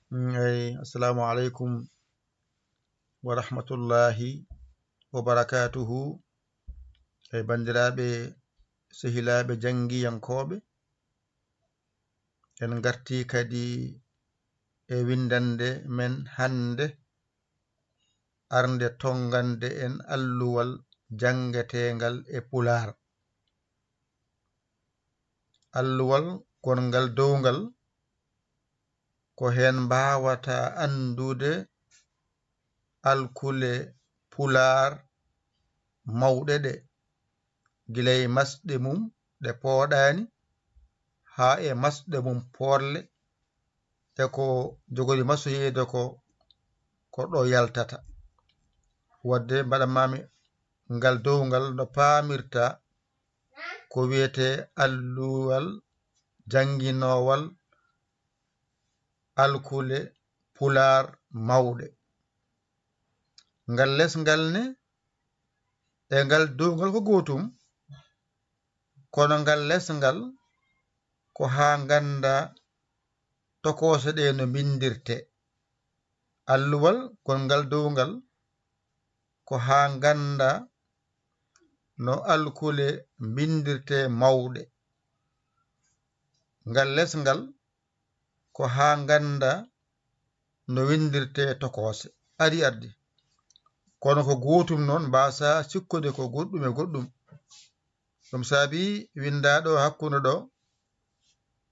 Assalamu alaikum wa rahmatullahi wa barakatuhu. Bandiraɓe sehilaɓe jangiyankoɓe, en garti kadi e windande men hande arde tongande en alluwal jangetengal e pular. Alluwal gongal dowgal ko hen mbawata andude alkule pular mawɗe ɗe gilay masɗe mum ɗe pooɗani ha e masɗe mum porle e ko jogori masoyede ko ɗo yaltata. Wadde mbaɗamami ngal dowgal no paamirta ko wiyete alluwal janginowal alkule pular mawɗe. Ngal lesngal ne e ngal dowgal ko gotum, kono ngal lesngal ko ha ganda tokose ɗe no bindirte. Alluwal gongal dowgal ko ha ganda no alkule bindirte mawɗe. Ngal lesngal ko ha ganda no windirte tokose. Ari ardi kono ko gotum noon mbasa sikkude ko goɗɗum e goɗɗum. Ɗum saabi windaɗo hakkude ɗo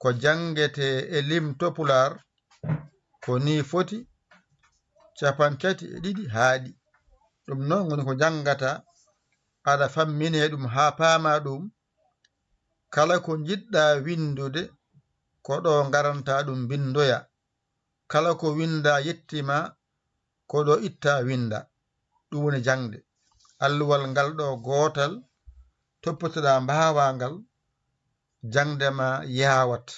ko jangete e limto pular ko ni foti 32 haaɗi. ɗum noon woni ko jangata aɗa fammine ɗum ha paama ɗum. Kala ko jiɗɗa windude ko ɗo garanta ɗum bindoya. Kala ko winda yettima ko ɗo itta winda. ɗum woni jangde. Alluwal ngal ɗo gotal toppitoɗa mbawangal jangdema yawat.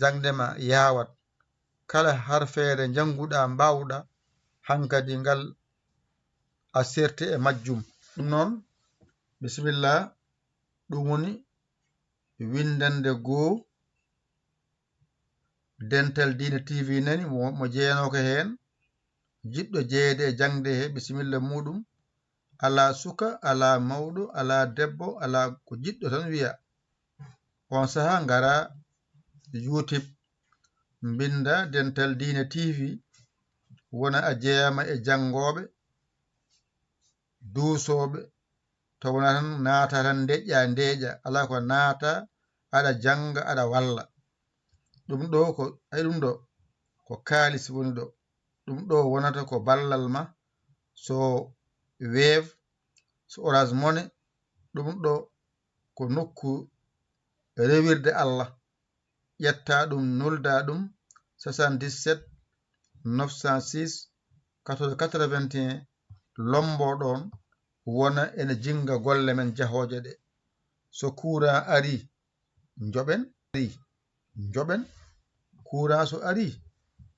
Jangdema yawat. Kala harfere janguɗa mbawɗa hankadi ngal a serte e majjum. ɗum noon bisimillah, ɗum woni windande goo Dental Dina TV nani mo jeenoko hen jiɗɗo jeeyede e jangde he bisimilla muɗum. Ala suka, ala mawɗo, ala debbo, ala ko jiɗɗo tan wiya. On saha ngara YouTube binda Dental Dina TV wona a jeeyama e jangoɓe duusoɓe. To wona tan naata tan deƴƴa ala ko naata aɗa janga aɗa walla. ɗum ɗo ko ay ɗum ɗo ko kaalis woni ɗo. ɗum ɗo wonata ko ballal ma so Wave, so Orange Money. ɗum ɗo ko nokku rewirde Allah. ƴetta ɗum nolda ɗum 77 906 14 81 lombo ɗon wona ene jinga golle men jahoje ɗe. So courant ari njoɓen. Courant so ari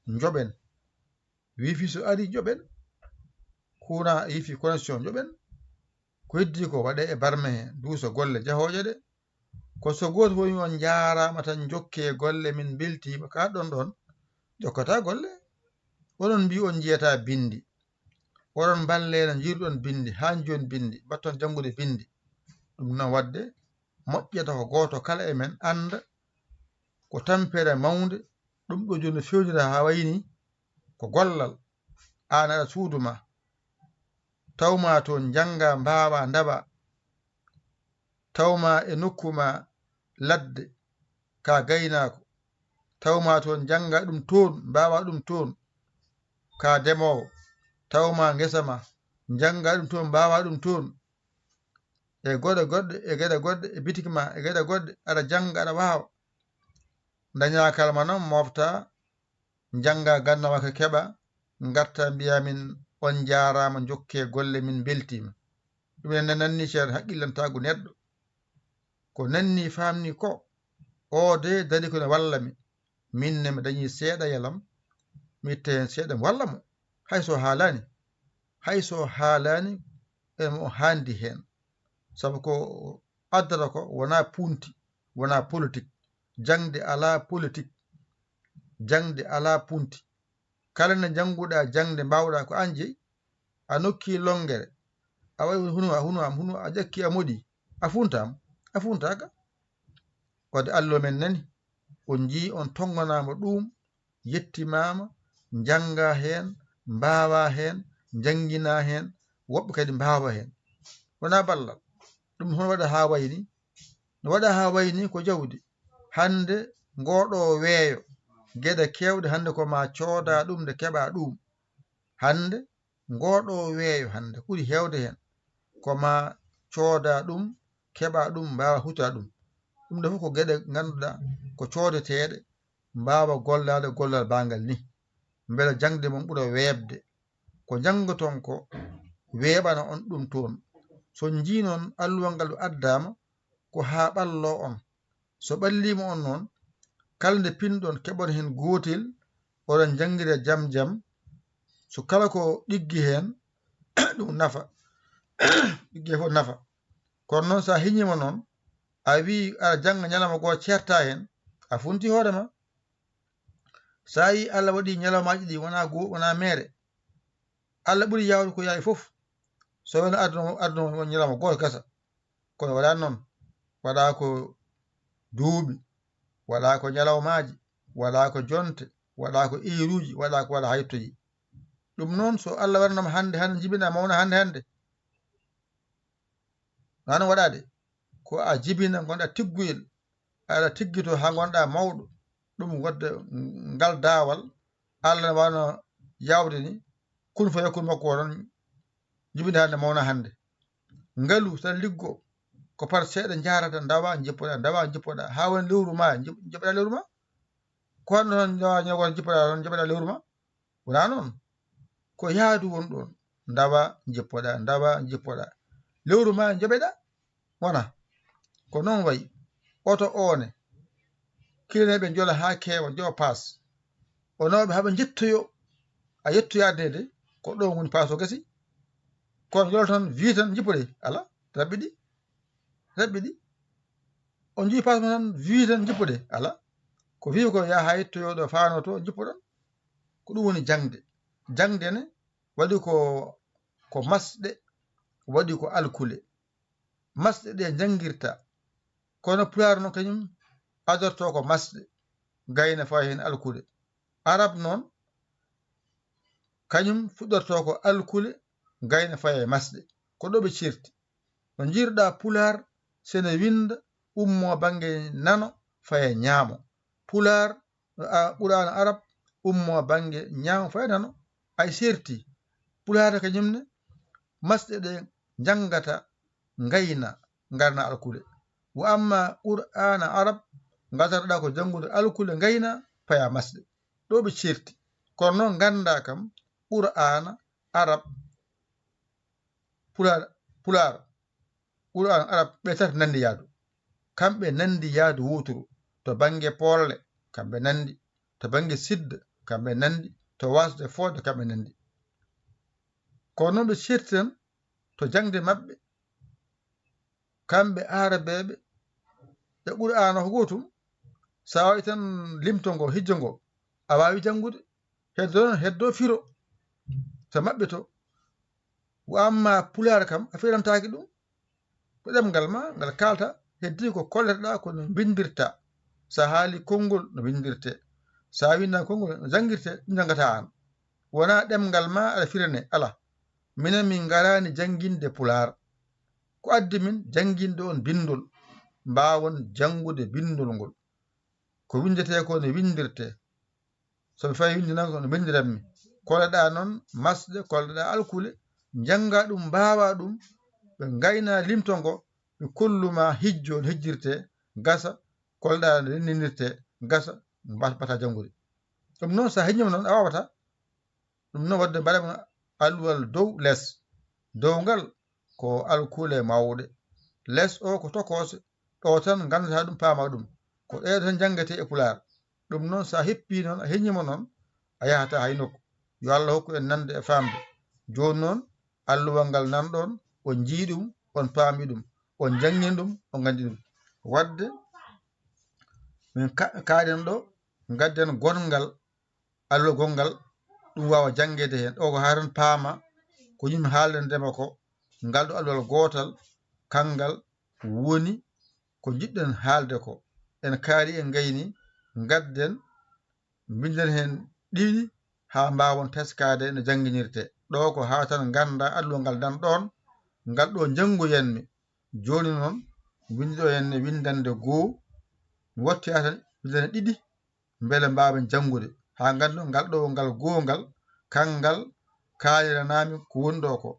njoɓen. Wifi so ari njoɓen. Courant yifi connexion njoɓen. Ko heddi ko waɗe e barme he duuso golle jahoje ɗe. Ko so goto woni on jarama tan jokke golle min beltima ka ɗon jokkata golle. Onon mbi on jiyata bindi, onon balle no jiruɗon bindi ha joni bindi batton jangude bindi. ɗum noon wadde moƴƴata ko goto kala e men anda ko tampere mawde. ɗum ɗo joni fewnira ha wayni ko gollal. An aɗa suudu ma tawma toon janga mbawa ndaɓa, tawma e nokkuma ladde ka gaynako, tawma toon janga ɗum toon mbawa ɗum toon ka demowo, tawma ngesa ma janga ɗum toon mbawa ɗum toon e goɗe goɗɗe e geɗe goɗɗe e bitik ma e geɗe goɗɗe aɗa janga aɗa wawa. Daña kalma noon mofta janga gannawa ko keɓa garta mbiyamin on jarama jokke golle min beltima. ɗum ene nanni ceer haqqillantagu neɗɗo. ko nanni famni ko o de dari kono wallami minne mi dañi seeɗa yalam mi itta hen seeɗa mi walla mo. hayso haalani emo handi hen. Sabu ko addata ko wona punti, wona politique. Jangde ala politique. jangde ala punti kala nde janguɗa jangde mbawɗa ko an jeyi a nokki longere a wayi hunu a ƴakki a moɗi a funtaka wadde Allah men nani on jii on tonganama ɗum yettimama janga hen mbawa hen jangina hen woɓɓe kadi mbawa hen wona ballal ɗum hono waɗa ha wayni no waɗa ha wayni ko jawdi hande ngoɗo weeyo gueɗe kewɗe hande ko ma cooda ɗum nde keɓa ɗum hande ngoɗo weeyo hande ɓuuri hewde hen koma cooda ɗum keɓa ɗum mbawa huta ɗum nde fof ko gueɗe ganduɗa ko coodeteɗe mbawa gollade gollal bangal ni beele jangde mum ɓuura webde ko jangoton ko weeɓana on ɗum toon so jii noon alluwal ngal addama ko ha ɓallo on so ɓallima on noon kala nde pinɗon keɓon hen gotel oɗon janguira jaam jaam so kala ko ɗiggi hen ɗum nafa ɗigge fof nafa kono noon sa hiñima noon a wi aɗa janga ñalawma goo certa hen a funti hoorema sa yi Allah waɗi ñalawmaji ɗi wona meere Allah ɓuuri yawde ko yawi fof so wona aduna won ñalawma goto gasa kono waɗa noon waɗa ko duuɓi waɗa ko ñalawmaji waɗa ko jonte waɗa ko iruji waɗa ko waɗa ha yettoji ɗum noon so Allah waɗanoma hande jibina mawna hande nano waɗade ko a jibina gonɗa tigguyel aɗa tiggito ha gonɗa mawɗo ɗum wadde ngal daawal Allah wano yawde ni kun fa yakun makko onon jibina hande mawna hande ngalu tan liggo ko par seeɗa jarata dawa jippoɗa ha woni lewru ma jipoɗa lewru ma ko hanno tan ñagoto jipoɗa lewru ma wona noon ko yaadu won ɗon dawa jippoɗa lewru ma joɓeɗa wona ko noon wayi oto one kilaneɓe jola ha kewa jowa paas o nawɓe haɓe jettoyo a yettoyade de ko ɗon woni paas o gasi kono jolo tan wi tan jippoɗe ala rabɓi ɗi on jii paas mo tan wi tan jippoɗe ala ko wi ko yaha ha yettoyoɗo fano to jippoɗon ko ɗum woni jangde ne waɗi ko masɗe waɗi ko alkule masɗe ɗe jangirta kono pulaar noon kañum adorto ko masɗe gayna fa hen alkule arab noon kañum fuɗɗorto ko alkule gayna fa e masɗe ko ɗo ɓe cirti no jirɗa pulaar sene winda ummo banggue nano fa e ñaamo pulaar ɓurano arab ummo banggue ñaamo fa e nano ay serti pulaar kañumne masɗe ɗe jangata gayna garna alkule wa amma qur'ana arab gadatoɗa ko jangude alkule gayna paya masɗe ɗo ɓe certi kono noon ganda kam qur'ana arab pular qur'ana arab ɓe tati nandi yaadu kamɓe nandi yaadu woturu to banggue polle kamɓe nandi to banggue sidda kamɓe nandi to wasde fodde kamɓe nandi kono noon ɓe certi tan to jangde mabɓe kamɓe arabeɓe e qur'ana ko gotum sa wawi tan limtongo hijjongo a wawi jangude heddo firo to mabɓe to wa amma pular kam a firamtaki ɗum ko ɗemgal ma ngal kalta heddi ko kolleteɗa ko no bindirta sa haali konngol no bindirte sa winna konngol no jangirte ɗum jangata an wona ɗemgal ma aɗa firane ala minen min garani janginde pular ko addi min janginde on bindol mbawon jangude bindol ngol ko windete ko no windirte soɓe fayi windinan ko no bindiranmi koleɗa noon masde koleɗa alkule janga ɗum mbawa ɗum ɓe gayna limtongo ɓe kolluma hijjo no hijjirte gasa koleɗa no renninirte gasa mbata jangude ɗum noon sa heññima noon a wawata ɗum noon wadde mbaɗama alluwal dow less dow ngal ko alkule mawɗe less o ko tokose ɗo tan gandata ɗum paama ɗum ko ɗeɗo tan jangate e pular ɗum noon sa heppi noon a heññima noon a yahata hay nokku yo Allah hokku en nande e famde joni noon alluwal ngal nanɗon on jii ɗum on paami ɗum on jangini ɗum on gandi ɗum wadde min kaaɗen ɗo gadden gongal allo gongal ɗum wawa jangede hen ɗo ko haran paama ko yimɓe haaldendema ko ngal ɗo alwal gotal kangal woni ko jiɗɗen haalde ko en kaali en gayni gadden binden hen ɗiɗi ha mbawon teskade no jangguinirte ɗo ko ha tan ganda alluwal ngal dan ɗon ngal ɗo janngoyenmi joni noon windiɗo henne windande goo mi watti ha tan windande ɗiɗi beele mbawen janngude ha gandu ngal ɗo ngal gongal kangal kaaliranami ko woni ɗo ko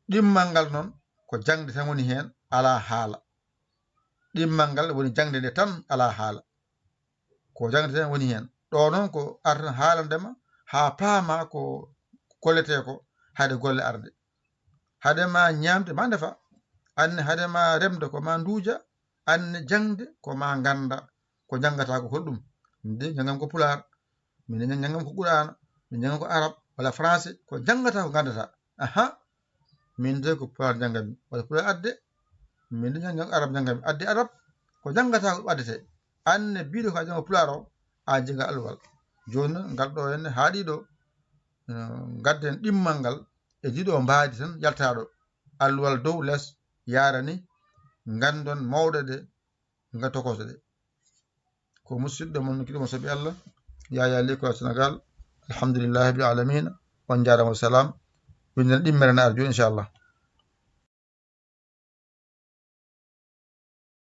ɗimmal ngal noon ko jangde tan woni hen ala haala ɗimmal ngal woni jangde nde tan ala haala ko jangde tan woni hen ɗo noon ko artan haalandema ha paama ko kollete ko haade golle arde haadema ñamde ma defa anne haadema remde ko ma duuja anne jangde ko ma ganda ko jangata ko holɗum min de jangam ko pular min de jangam ko qur'ana min jangam ko arab wala français ko jangata ko gandata aha min de ko pular jangami wala pular adde min de jangam arab jangami adde arab ko jangata ko addete anne biɗo ko jangam pular o a jenga alwal joni noon ngal ɗo henne haaɗi ɗo gadden ɗimmal ngal e jiɗo mbaadi tan yaltaɗo alwal dow less yarani gandon mawɗo de nga tokoso de ko musidɗo mon kiɗimo sabi Allah yaya l'école Sénégal alhamdulillahi rabbil alamin on jarama salam winden ɗimmere na ar joni inchallah